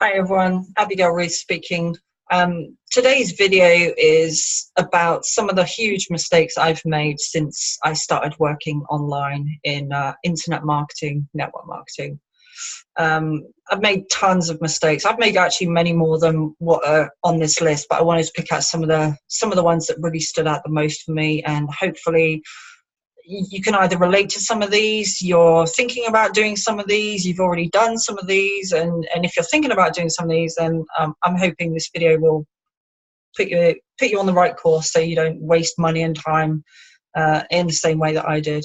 Hi everyone, Abigail speaking. Today's video is about some of the huge mistakes I've made since I started working online in internet marketing, network marketing. I've made tons of mistakes. I've made actually many more than what are on this list, but I wanted to pick out some of the ones that really stood out the most for me, and hopefully you can either relate to some of these, you're thinking about doing some of these, you've already done some of these, and if you're thinking about doing some of these, then I'm hoping this video will put you on the right course so you don't waste money and time in the same way that I did.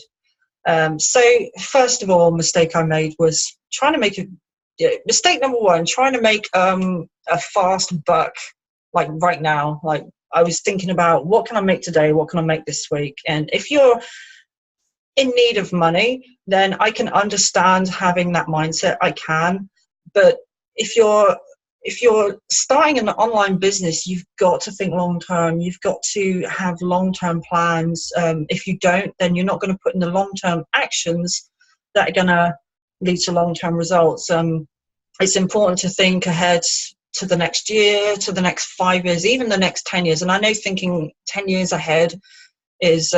So first of all, mistake I made was trying to make mistake number one, trying to make a fast buck, like right now. Like, I was thinking about, what can I make today, what can I make this week? And if you're in need of money, then I can understand having that mindset. I can. But if you're starting an online business, you've got to think long term. You've got to have long term plans. If you don't, then you're not going to put in the long term actions that are going to lead to long term results. It's important to think ahead to the next year, to the next 5 years, even the next 10 years. And I know thinking 10 years ahead is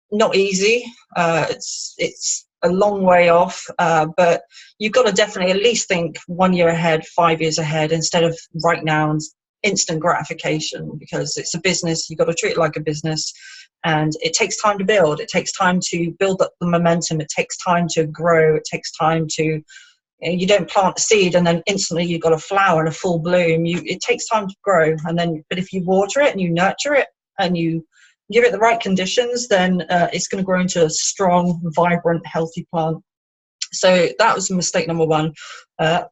not easy. It's a long way off, but you've got to definitely at least think 1 year ahead, 5 years ahead, instead of right now and instant gratification, because it's a business. You've got to treat it like a business, and it takes time to build. It takes time to build up the momentum. It takes time to grow. It takes time to, you don't plant a seed and then instantly you've got a flower and a full bloom. It takes time to grow, and then, but if you water it and you nurture it and you give it the right conditions, then it's going to grow into a strong, vibrant, healthy plant. So that was mistake number one.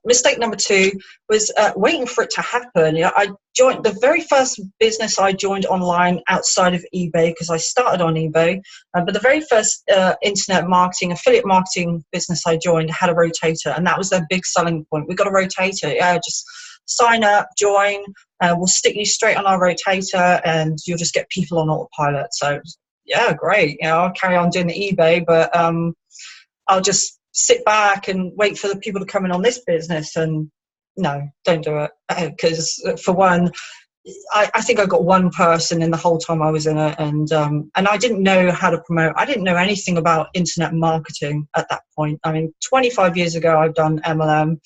Mistake number two was waiting for it to happen. I joined the very first business I joined online outside of eBay, because I started on eBay. But the very first internet marketing, affiliate marketing business I joined had a rotator, and that was their big selling point. We got a rotator. Yeah, just sign up, join. We'll stick you straight on our rotator, and you'll just get people on autopilot. So yeah, great. I'll carry on doing the eBay, but I'll just sit back and wait for the people to come in on this business. And no, don't do it, because for one, I think I got one person in the whole time I was in it, and I didn't know how to promote. I didn't know anything about internet marketing at that point. I mean, 25 years ago I've done MLM,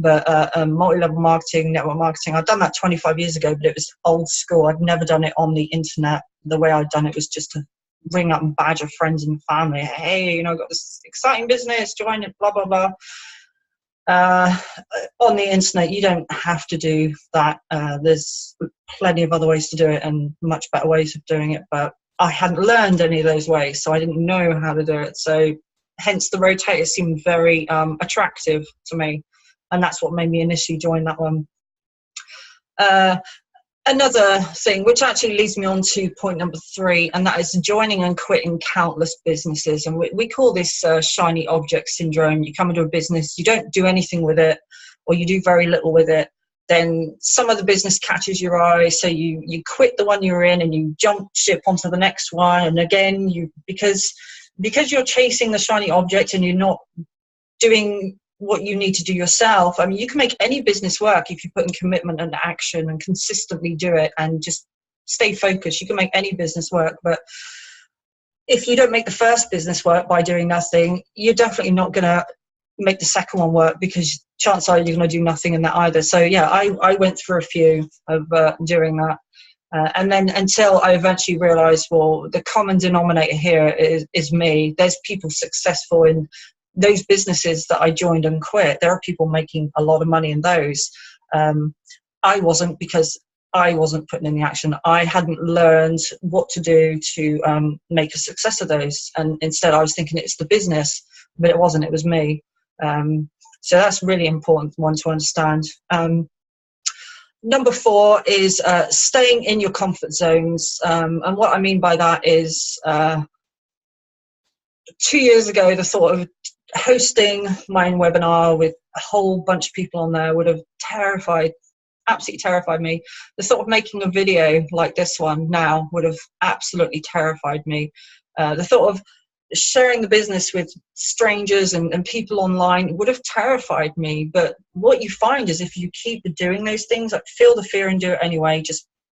but multi-level marketing, network marketing, I'd done that 25 years ago, but it was old school. I'd never done it on the internet. The way I'd done it was just to ring up and badger friends and family. Hey, I've got this exciting business, join it, blah, blah, blah. On the internet, you don't have to do that. There's plenty of other ways to do it and much better ways of doing it, but I hadn't learned any of those ways, so I didn't know how to do it. So hence the rotator seemed very attractive to me, and that's what made me initially join that one. Another thing, which actually leads me on to point number three, and that is joining and quitting countless businesses. And we call this shiny object syndrome. You come into a business, you don't do anything with it, or you do very little with it. Then some of the business catches your eye, so you quit the one you're in and you jump ship onto the next one. And again, because you're chasing the shiny object and you're not doing what you need to do yourself. I mean, you can make any business work if you put in commitment and action and consistently do it and just stay focused. You can make any business work, but if you don't make the first business work by doing nothing, you're definitely not going to make the second one work, because chances are you're going to do nothing in that either. So yeah, I went through a few of doing that. And then until I eventually realized, well, the common denominator here is me. There's people successful in those businesses that I joined and quit. There are people making a lot of money in those. I wasn't, because I wasn't putting in the action. I hadn't learned what to do to make a success of those. And instead I was thinking it's the business, but it wasn't, it was me. So that's really important one to understand. Number four is staying in your comfort zones. And what I mean by that is 2 years ago, the thought of hosting my own webinar with a whole bunch of people on there would have absolutely terrified me. The thought of making a video like this one now would have absolutely terrified me. The thought of sharing the business with strangers and people online would have terrified me. But what you find is if you keep doing those things, like feel the fear and do it anyway,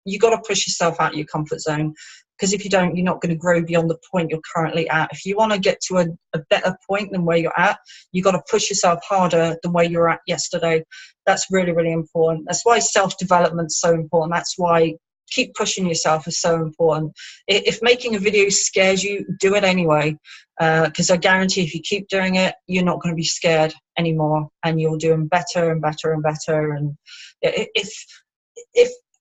you got to push yourself out of your comfort zone, because if you don't, you're not going to grow beyond the point you're currently at. If you want to get to a better point than where you're at, you got to push yourself harder than where you were at yesterday. That's really, really important. That's why self-development is so important. That's why keep pushing yourself is so important. If making a video scares you, do it anyway, because I guarantee if you keep doing it, you're not going to be scared anymore, and you'll do them better and better and better. And if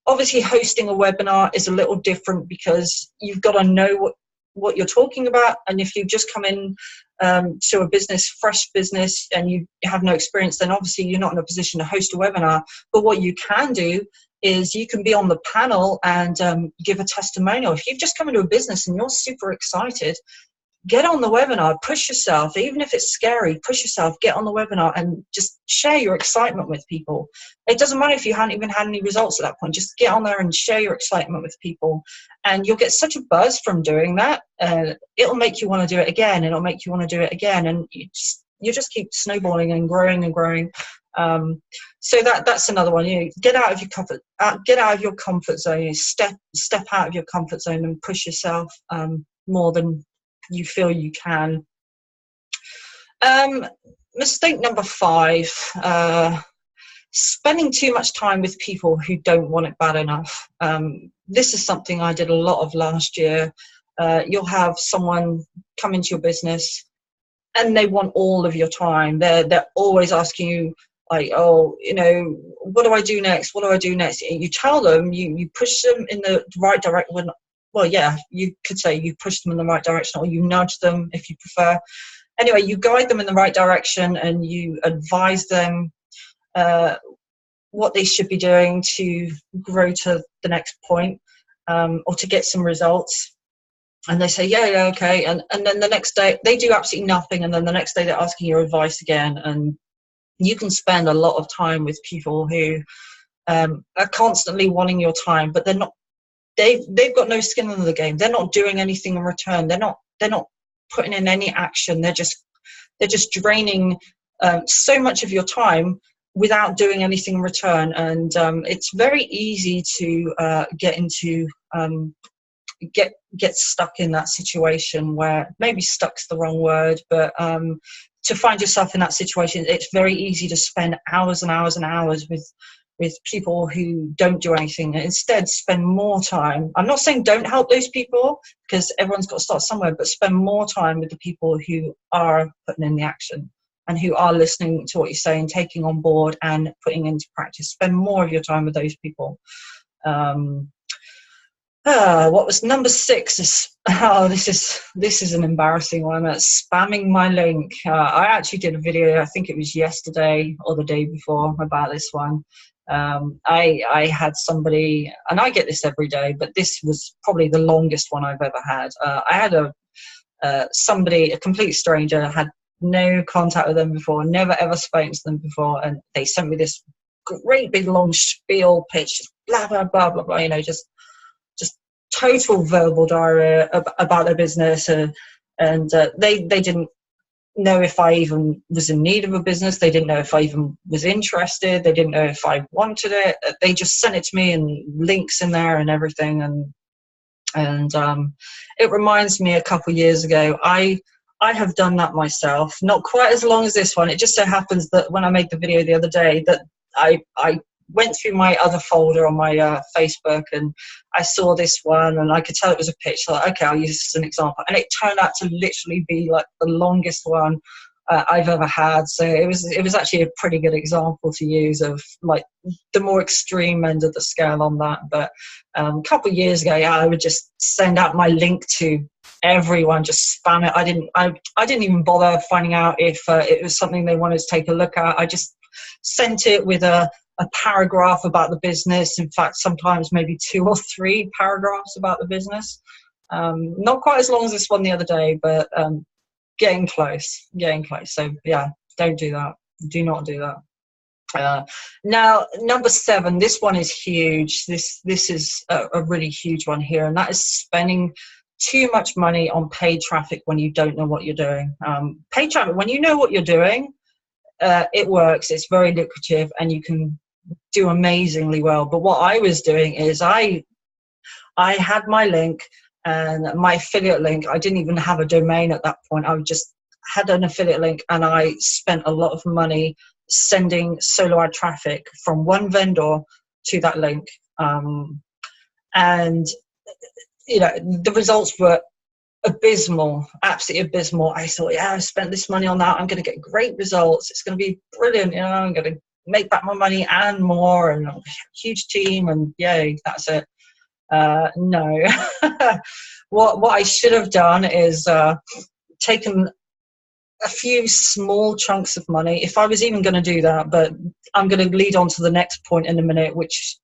obviously hosting a webinar is a little different, because you've got to know what you're talking about. And if you just come in to a business, fresh business, and you have no experience, then obviously you're not in a position to host a webinar. But what you can do is you can be on the panel and give a testimonial. If you've just come into a business and you're super excited, get on the webinar, push yourself. Even if it's scary, push yourself, get on the webinar and just share your excitement with people. It doesn't matter if you haven't even had any results at that point. Just get on there and share your excitement with people, and you'll get such a buzz from doing that. It'll make you want to do it again, and it'll make you want to do it again, and you just keep snowballing and growing and growing. So that's another one. Get out of your comfort zone. Step out of your comfort zone and push yourself more than you feel you can. Mistake number 5, spending too much time with people who don't want it bad enough. This is something I did a lot of last year. You'll have someone come into your business and they want all of your time. They're always asking you, like, oh, what do I do next? What do I do next? You tell them, you push them in the right direction. Well, yeah, you could say you push them in the right direction, or you nudge them if you prefer. Anyway, you guide them in the right direction and you advise them what they should be doing to grow to the next point, or to get some results. And they say, yeah, okay. And then the next day they do absolutely nothing. And then the next day they're asking your advice again. And you can spend a lot of time with people who are constantly wanting your time, but they're not. They've got no skin in the game. They're not doing anything in return. They're not putting in any action. They're just draining so much of your time without doing anything in return. And it's very easy to get stuck in that situation, where maybe stuck's the wrong word, but to find yourself in that situation, it's very easy to spend hours and hours and hours with people who don't do anything. Instead, spend more time. I'm not saying don't help those people, because everyone's got to start somewhere, but spend more time with the people who are putting in the action and who are listening to what you're saying, taking on board and putting into practice. Spend more of your time with those people. What was number 6? This is an embarrassing one. Spamming my link. I actually did a video, I think it was yesterday or the day before, about this one. I had somebody, and I get this every day, but this was probably the longest one I've ever had. I had somebody, a complete stranger, had no contact with them before, never ever spoken to them before, and they sent me this great big long spiel pitch, blah blah blah blah blah, just total verbal diarrhea about their business, and they didn't know if I even was in need of a business. They didn't know if I even was interested. They didn't know if I wanted it. They just sent it to me and links in there and everything. And it reminds me, a couple of years ago, I have done that myself. Not quite as long as this one. It just so happens that when I made the video the other day, that I went through my other folder on my Facebook, and I saw this one, and I could tell it was a pitch. So okay, I'll use this as an example. And it turned out to literally be like the longest one I've ever had. So it was actually a pretty good example to use of like the more extreme end of the scale on that. But a couple of years ago, yeah, I would just send out my link to everyone, just spam it. I didn't even bother finding out if it was something they wanted to take a look at. I just sent it with a paragraph about the business. In fact, sometimes maybe 2 or 3 paragraphs about the business. Not quite as long as this one the other day, but getting close. So yeah, don't do that. Do not do that. Now, number 7, this one is huge. This is a really huge one here, and that is spending too much money on paid traffic when you don't know what you're doing. Paid traffic, when you know what you're doing, it works, it's very lucrative, and you can do amazingly well. But what I was doing is I had my link and my affiliate link. I didn't even have a domain at that point. I just had an affiliate link, and I spent a lot of money sending solo ad traffic from one vendor to that link. And the results were abysmal, absolutely abysmal. I thought, yeah, I spent this money on that, I'm going to get great results, it's going to be brilliant, I'm going to make back my money and more, and a huge team, and yay, that's it. No. What I should have done is taken a few small chunks of money, if I was even going to do that. But I'm going to lead on to the next point in a minute, which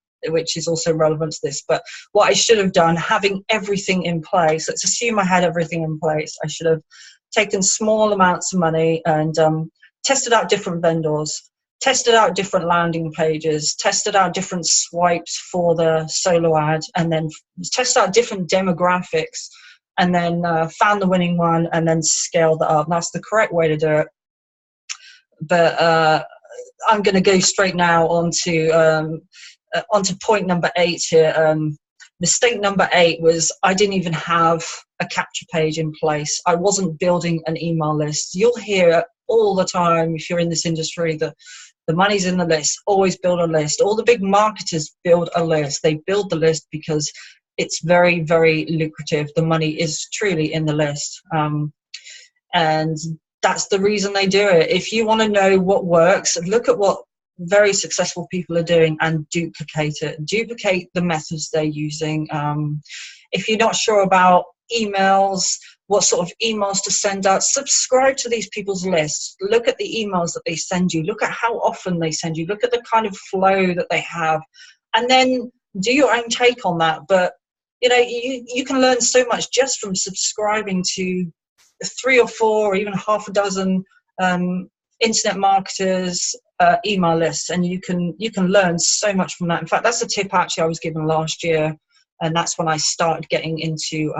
is also relevant to this. But what I should have done, having everything in place, let's assume I had everything in place, I should have taken small amounts of money and tested out different vendors, tested out different landing pages, tested out different swipes for the solo ad, and then tested out different demographics, and then found the winning one, and then scaled that up. That's the correct way to do it. But I'm going to go straight now onto point number 8 here. Mistake number 8 was I didn't even have a capture page in place. I wasn't building an email list. You'll hear all the time, if you're in this industry, that the money's in the list. Always build a list. All the big marketers build a list. They build the list because it's very, very lucrative. The money is truly in the list. And that's the reason they do it. If you want to know what works, look at what very successful people are doing and duplicate it. Duplicate the methods they're using. If you're not sure about emails, what sort of emails to send out, subscribe to these people's lists. Look at the emails that they send you. Look at how often they send you. Look at the kind of flow that they have, and then do your own take on that. But you can learn so much just from subscribing to 3 or 4 or even half a dozen internet marketers email lists, and you can learn so much from that. In fact, that's a tip actually I was given last year, and that's when I started getting into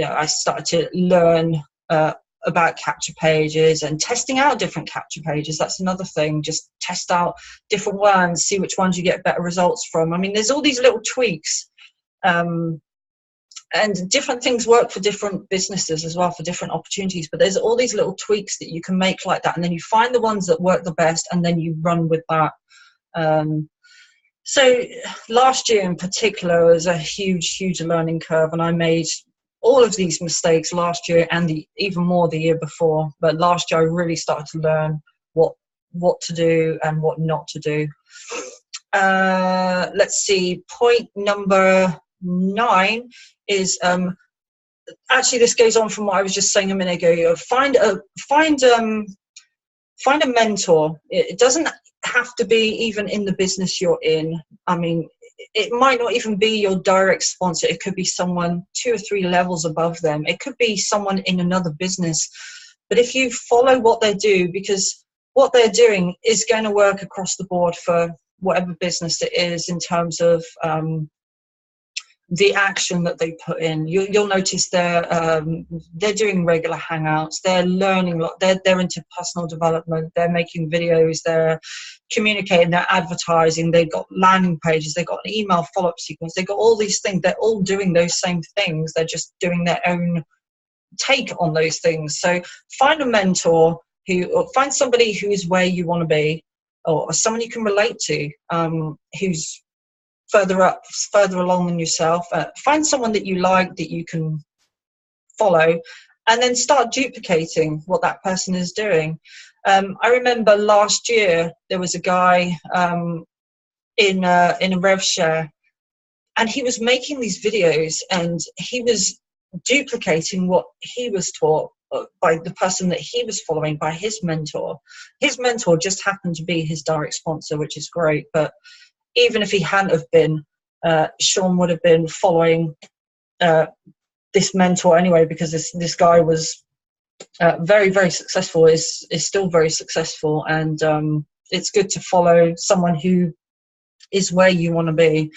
I started to learn about capture pages and testing out different capture pages. That's another thing. Just test out different ones, see which ones you get better results from. I mean, there's all these little tweaks, and different things work for different businesses as well, for different opportunities. But there's all these little tweaks that you can make like that, and then you find the ones that work the best, and then you run with that. So last year in particular was a huge learning curve, and I made all of these mistakes last year and even more the year before. But last year I really started to learn what to do and what not to do. Let's see, point number 9 is actually this goes on from what I was just saying a minute ago. Find a mentor. It doesn't have to be even in the business you're in. I mean, it might not even be your direct sponsor. It could be someone 2 or 3 levels above them. It could be someone in another business. But if you follow what they do, because what they're doing is going to work across the board for whatever business it is, in terms of the action that they put in. You'll notice they're doing regular hangouts, they're learning a lot, they're into personal development, they're making videos, they're communicating, they're advertising, they've got landing pages, they've got an email follow-up sequence, they've got all these things. They're all doing those same things, they're just doing their own take on those things. So find a mentor, or find somebody who is where you want to be, or someone you can relate to, who's further along than yourself. Find someone that you like, that you can follow, and then start duplicating what that person is doing. I remember last year there was a guy in a rev share, and he was making these videos, and he was duplicating what he was taught by the person that he was following, by his mentor. His mentor just happened to be his direct sponsor, which is great. But even if he hadn't have been, Sean would have been following this mentor anyway, because this guy was very, very successful, is still very successful. And it's good to follow someone who is where you want to be.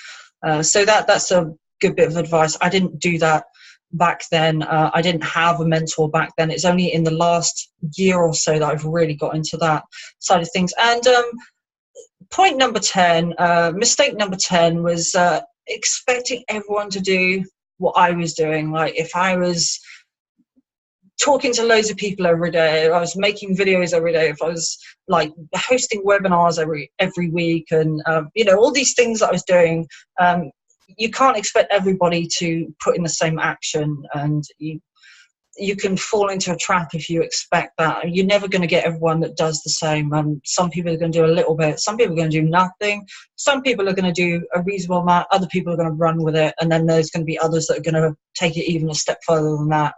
So that's a good bit of advice. I didn't do that back then. I didn't have a mentor back then. It's only in the last year or so that I've really got into that side of things. And point number 10, mistake number 10 was expecting everyone to do what I was doing. Like if I was talking to loads of people every day, if I was making videos every day, if I was like hosting webinars every week, and you know, all these things that I was doing, you can't expect everybody to put in the same action, and you can fall into a trap if you expect that. You're never going to get everyone that does the same. Some people are going to do a little bit, some people are going to do nothing, some people are going to do a reasonable amount, other people are going to run with it, and then there's going to be others that are going to take it even a step further than that.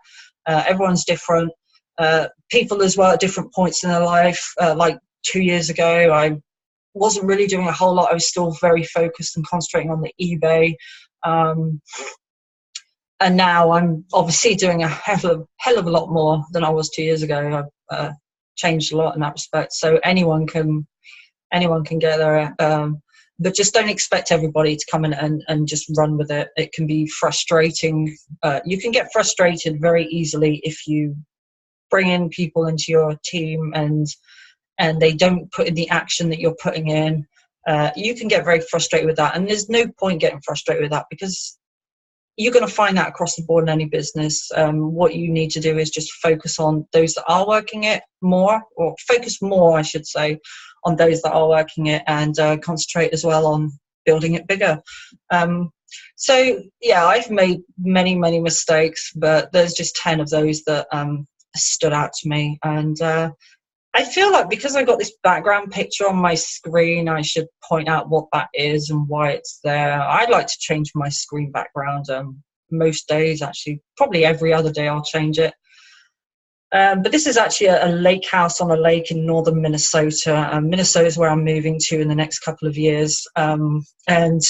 Everyone's different. People as well at different points in their life. Like 2 years ago, I wasn't really doing a whole lot. I was still very focused and concentrating on the eBay. And now I'm obviously doing a hell of a lot more than I was 2 years ago. I've changed a lot in that respect. So anyone can get there. But just don't expect everybody to come in and just run with it. It can be frustrating. You can get frustrated very easily if you bring in people into your team and they don't put in the action that you're putting in. You can get very frustrated with that. And there's no point getting frustrated with that, because you're going to find that across the board in any business. What you need to do is just focus on those that are working it more, or focus more, I should say, on those that are working it, and concentrate as well on building it bigger. So yeah, I've made many mistakes, but there's just 10 of those that stood out to me. And I feel like because I got this background picture on my screen, I should point out what that is and why it's there. I'd like to change my screen background most days, actually. Probably every other day I'll change it. But this is actually a lake house on a lake in northern Minnesota. Minnesota is where I'm moving to in the next couple of years. And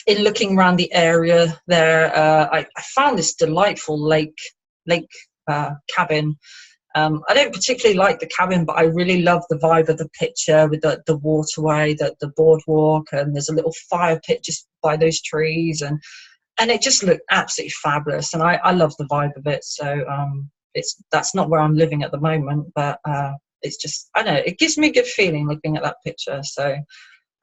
in looking around the area there, I found this delightful lake cabin. I don't particularly like the cabin, but I really love the vibe of the picture with the waterway, the boardwalk, and there's a little fire pit just by those trees, and it just looked absolutely fabulous. And I love the vibe of it. So that's not where I'm living at the moment, but it's just, I don't know, it gives me a good feeling looking at that picture. So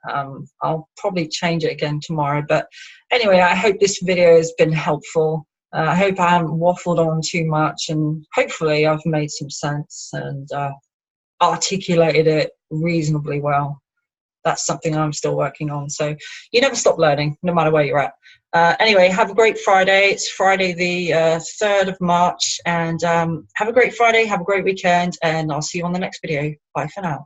I'll probably change it again tomorrow. But anyway, I hope this video has been helpful. I hope I haven't waffled on too much, and hopefully I've made some sense and articulated it reasonably well. That's something I'm still working on. So you never stop learning, no matter where you're at. Anyway, have a great Friday. It's Friday the 3rd of March. And have a great Friday, have a great weekend, and I'll see you on the next video. Bye for now.